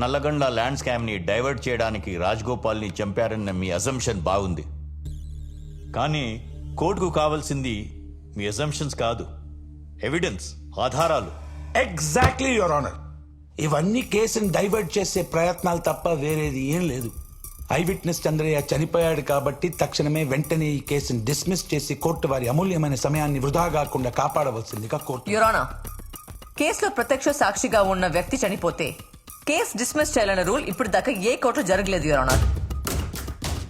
Nallagandla land స్కామ్ని divert చేయడానికి రాజగోపాల్ని చంపారన్న మీ assumption బాగుంది. కానీ కోర్టుకు కావాల్సింది మీ అజంప్షన్స్ కాదు, ఎవిడెన్స్, ఆధారాలు. Exactly your honour. ఇవన్నీ కేసుని డైవర్ట్ చేసే ప్రయత్నాలు తప్ప వేరేది ఏం లేదు. ఐ విట్నెస్ చంద్రయ్య చనిపోయాడు కాబట్టి తక్షణమే వెంటనే ఈ కేసుని డిస్మిస్ చేసి కోర్టు వారి అమూల్యమైన సమయాన్ని వృధా కాకుండా కాపాడవలసిందిగా కోర్టు. యువర్ ఆనర్, కేసులో ప్రత్యక్ష సాక్షిగా ఉన్న వ్యక్తి చనిపోతే కేసు డిస్మిస్ చేయాలన్న రూల్ ఇప్పుడు దాకా ఏ కోర్టులో జరగలేదు యువర్ ఆనర్.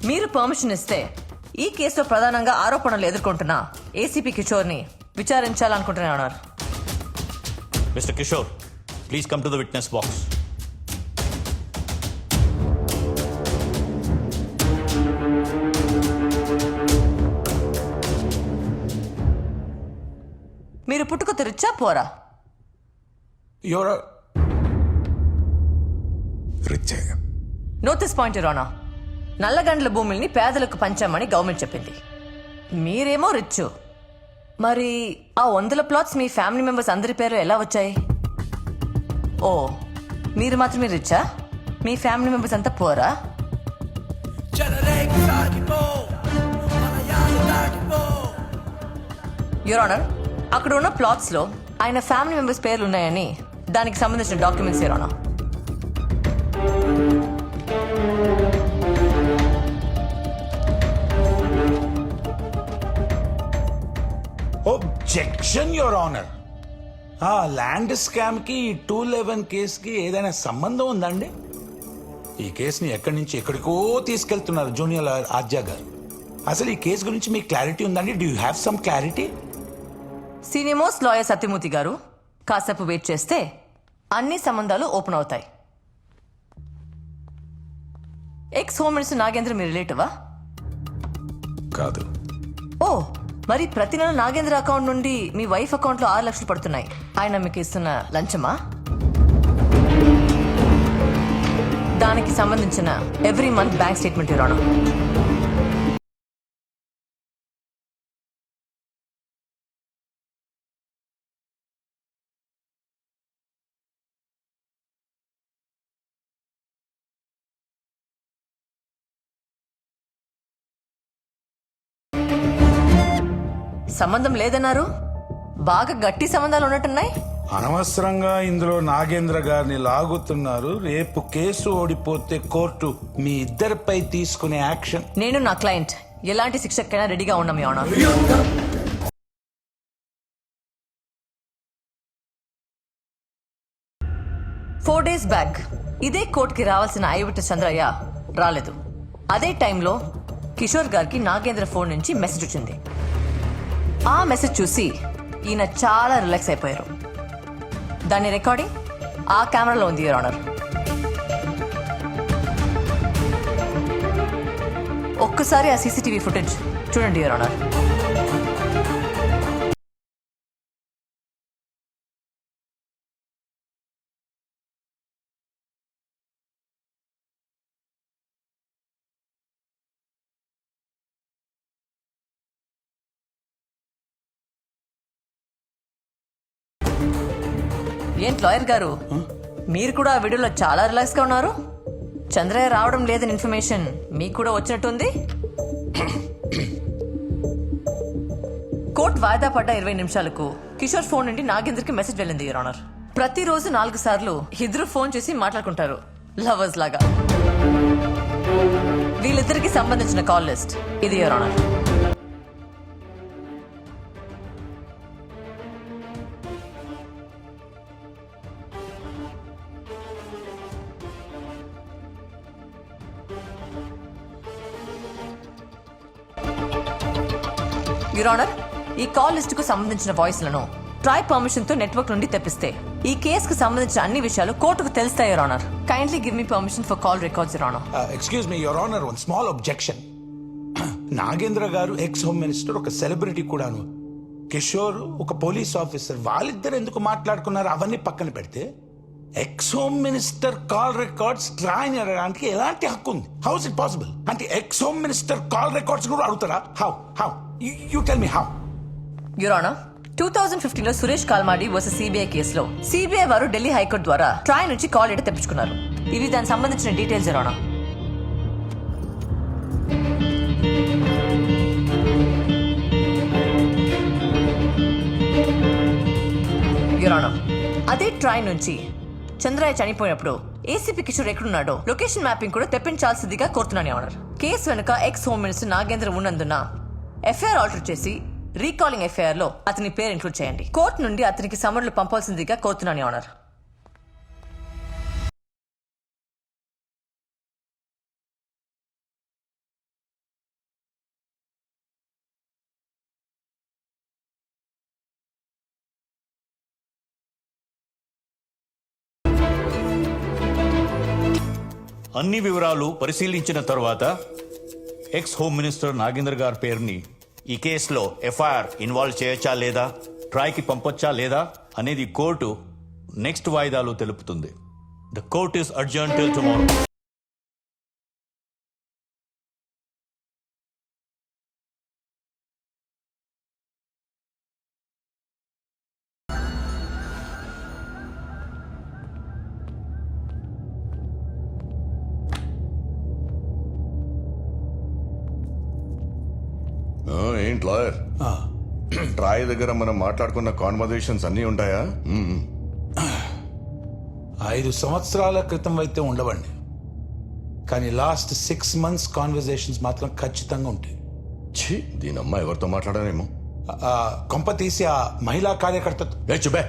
మీరు పర్మిషన్ ఇస్తే ఈ కేసులో ప్రధానంగా ఆరోపణలు ఎదుర్కొంటున్న ఏసీపీ కిషోర్ని విచారించాలనుకుంటున్నాను your honour. Mr Kishore, please come to the witness box. మీరు పుట్టుక తెరిచా పోరా? Your rich. Notice point your honour. Nallagandla భూముల్ని పేదలకు పంచామని గవర్నమెంట్ చెప్పింది. మీరేమో రిచ్. మరి ఆ 100 ప్లాట్స్ మీ ఫ్యామిలీ మెంబర్స్ అందరి పేరు ఎలా వచ్చాయి? ఓ, మీరు మాత్రమే రిచ్చా? మీ ఫ్యామిలీ మెంబర్స్ అంతా పోరా? యువర్ ఆనర్, అక్కడ ఉన్న ప్లాట్స్ లో ఆయన ఫ్యామిలీ మెంబర్స్ పేర్లు ఉన్నాయని దానికి సంబంధించిన documents your honour. Objection your honour. ఆ ల్యాండ్ స్కామ్ కి 211 కేసుకి ఏదైనా సంబంధం ఉందండి? ఈ కేసుని ఎక్కడి నుంచి ఎక్కడికో తీసుకెళ్తున్నారు జూనియర్ లాయర్ ఆద్య గారు. అసలు ఈ కేసు గురించి మీకు క్లారిటీ ఉందండి? Do you have some clarity? Senior most lawyer Satyamurthy గారు, కాసేపు వెయిట్ చేస్తే అన్ని సంబంధాలు ఓపెన్ అవుతాయి. ఎక్స్ హోమ్ మినిస్టర్ నాగేంద్ర మీ రిలేటివా? కాదు. ఓ, మరి ప్రతి నెల నాగేంద్ర అకౌంట్ నుండి మీ వైఫ్ అకౌంట్ లో 6 లక్షలు పడుతున్నాయి. ఆయన మీకు ఇస్తున్న లంచమా? దానికి సంబంధించిన ఎవ్రీ మంత్ బ్యాంక్ స్టేట్మెంట్ ఇవ్వడం. సంబంధం లేదన్నారు. బాగా గట్టి సంబంధాలు ఉన్నట్టున్నాయి. అనవసరంగా ఇందులో నాగేంద్ర గారిని లాగుతున్నారు. రేపు కేసు ఓడిపోతే కోర్టు మీ ఇద్దరిపై తీసుకునే యాక్షన్. నేను నా క్లయింట్ ఎలాంటి శిక్షకైనా రెడీగా ఉన్నాం మీ ఆనర్. 4 days బ్యాక్ ఇదే కోర్టుకి రావాల్సిన ఐ విట్నెస్ చంద్రయ్య రాలేదు. అదే టైంలో కిషోర్ గారికి నాగేంద్ర ఫోన్ నుంచి మెసేజ్ వచ్చింది. ఆ మెసేజ్ చూసి ఈయన చాలా రిలాక్స్ అయిపోయారు. దాని రికార్డింగ్ ఆ కెమెరాలో ఉంది యువర్ ఆనర్. ఒక్కసారి ఆ సీసీటీవీ ఫుటేజ్ చూడండి యువర్ ఆనర్. ఏంటి లాయర్ గారు, మీరు కూడా ఆ వీడియోలో చాలా రిలాక్స్ గా ఉన్నారు. చంద్రయ్య రావడం లేదని ఇన్ఫర్మేషన్ మీకు కూడా వచ్చినట్టుంది. కోర్టు వాయిదా పడ్డ 20 నిమిషాలకు కిషోర్ ఫోన్ నుండి నాగేంద్రకి మెసేజ్ వెళ్ళింది యువర్ ఆనర్. ప్రతిరోజు 4 సార్లు ఇద్దరు ఫోన్ చేసి మాట్లాడుకుంటారు లవర్స్ లాగా. వీళ్ళిద్దరికి సంబంధించిన కాల్ లిస్ట్ ఇది యువర్ ఆనర్. యువర్ ఆనర్, ఈ కాల్ లిస్ట్ కు సంబంధించిన వాయిస్లను ట్రై పర్మిషన్ తో నెట్వర్క్ నుండి తెప్పిస్తే ఈ కేసుకు సంబంధించిన అన్ని విషయాలు కోర్టుకు తెలుస్తాయి your honour. Kindly give me permission for call records your honour. Excuse me your honour, one small objection. Nagendra గారు ఎక్స్ హోమ్ మినిస్టర్, ఒక సెలబ్రిటీ కూడాను. కిషోర్ ఒక పోలీస్ ఆఫీసర్. వాళ్ళిద్దరు ఎందుకు మాట్లాడుకున్నారు అవన్నీ పక్కన పెడితే ex home minister call records TRAI అడగడానికి ఎలాంటి హక్కు ఉంది? How is it possible? అంటే ex home minister call records కూడా అడుగుతారా? How you tell me how? Your honour 2015 లో సురేష్ కాల్మాడి వర్సెస్ సిబిఐ కేసులో సిబిఐ వారు ఢిల్లీ హైకోర్టు ద్వారా ట్రాయ్ నుంచి కాల్ డేటా తెప్పించుకున్నారు. ఇవి దానికి సంబంధించిన details your honour. Your honour, అదే ట్రాయ్ నుంచి చంద్రయ్య చనిపోయినప్పుడు ఏసీపీ కిషోర్ ఎక్కడున్నాడో లొకేషన్ మ్యాపింగ్ కూడా తెప్పించాల్సిందిగా కోరుతున్నాను యువర్ ఆనర్. కేసు వెనుక ఎక్స్ హోమ్ మినిస్టర్ నాగేంద్ర ఉన్నందున ఎఫ్ఐఆర్ ఆల్టర్ చేసి రీకాలింగ్ ఎఫ్ఐఆర్ లో అతని పేరు ఇంక్లూడ్ చేయండి. కోర్టు నుండి అతనికి సమన్లు పంపాల్సిందిగా కోరుతున్నాను యువర్ ఆనర్. అన్ని వివరాలు పరిశీలించిన తర్వాత ఎక్స్ హోమ్ మినిస్టర్ నాగేంద్ర గారి పేరుని ఈ కేసులో ఎఫ్ఐఆర్ ఇన్వాల్వ్ చేయొచ్చా లేదా, ట్రాయ్కి పంపొచ్చా లేదా అనేది కోర్టు నెక్స్ట్ వాయిదాలో తెలుపుతుంది. The court is adjourn till tomorrow. ఏంటి లాయర్, ట్రాయ్ దగ్గర మనం మాట్లాడుకున్న కాన్వర్జేషన్స్ అన్నీ ఉంటాయా? 5 సంవత్సరాల క్రితం అయితే ఉండవండి, కానీ లాస్ట్ 6 months కాన్వర్జేషన్స్ మాత్రం ఖచ్చితంగా ఉంటాయి. ఛీ, దీనమ్మ ఎవరితో మాట్లాడానేమో. కొంప తీసి ఆ మహిళా కార్యకర్త చుబే,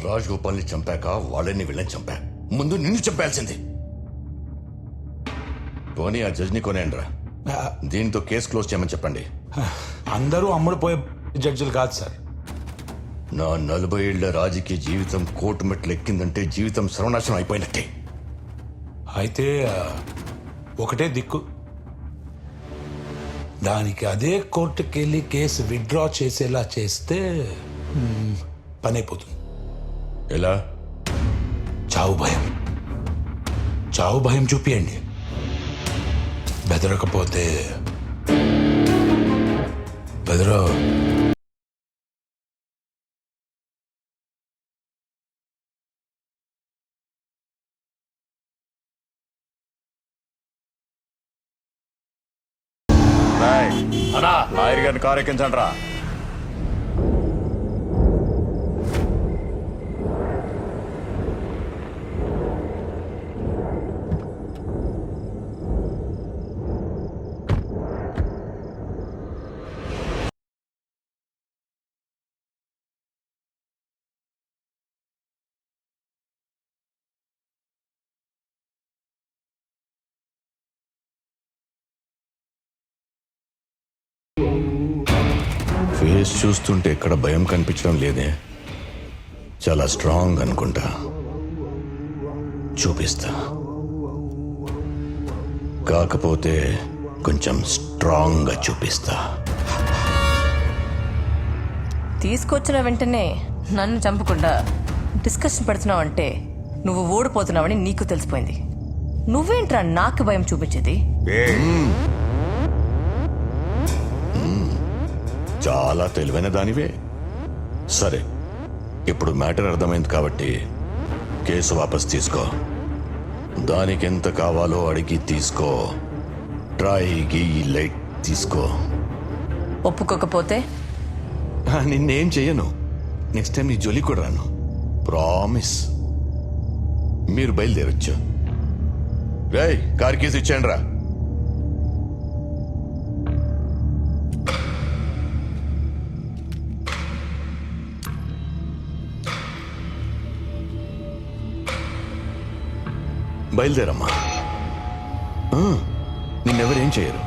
రాజ్ గోపాల్ని చంపాక వాళ్ళని వీళ్ళని చంపా, ముందు నిన్ను చంపాల్సింది. పోనీ ఆ జడ్జిని కొనేయండిరా, దీంతో కేసు క్లోజ్ చేయమని చెప్పండి. అందరూ అమ్ముడు పోయే జడ్జిలు కాదు సార్. నా 40 ఏళ్ల రాజకీయ జీవితం కోర్టు మెట్లు ఎక్కిందంటే జీవితం సర్వనాశనం అయిపోయినట్టే. అయితే ఒకటే దిక్కు, దానికి అదే కోర్టుకి వెళ్ళి కేసు విత్డ్రా చేసేలా చేస్తే పని అయిపోతుంది. ఎలా? చావు భయం చూపియండి. బెదరకపోతే బెదరో. లాయర్ గారిని కారు ఎక్కించండి రా. ఫేస్ చూస్తుంటే ఎక్కడ భయం కనిపించడం లేదే. చాలా స్ట్రాంగ్ అనుకుంటా. చూపిస్తా, కాకపోతే కొంచెం స్ట్రాంగ్గా చూపిస్తా. తీసుకొచ్చిన వెంటనే నన్ను చంపకుండా డిస్కషన్ పెడుతున్నావంటే నువ్వు ఓడిపోతున్నావని నీకు తెలిసిపోయింది. నువ్వేంట్రా నాకు భయం చూపించేది? చాలా తెలివైన దానివే. సరే, ఇప్పుడు మ్యాటర్ అర్థమైంది కాబట్టి కేసు వాపస్ తీసుకో. దానికి ఎంత కావాలో అడిగి తీసుకో. ట్రాయ్కి ఈ లైట్ తీసుకో. ఒప్పుకోకపోతే నిన్నేం చెయ్యను. నెక్స్ట్ టైం నీ జోలి కూడా రాను. ప్రామిస్. మీరు బయలుదేరొచ్చు. రేయ్, కార్ కేసు ఇచ్చేయండి రా. బయలుదేరమ్మా. నిన్నెవరేం చేయరు.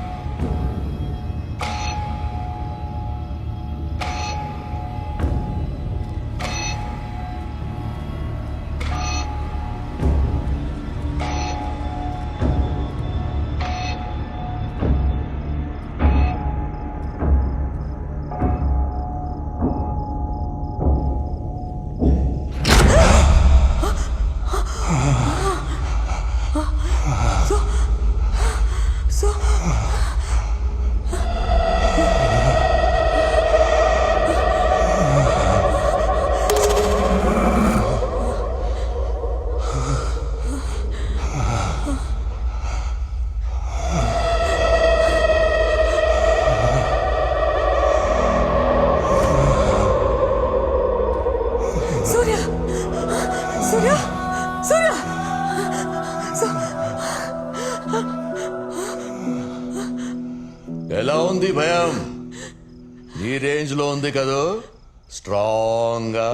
ఎలా ఉంది భయం నీ రేంజ్ లో ఉంది కదూ స్ట్రాంగ్ గా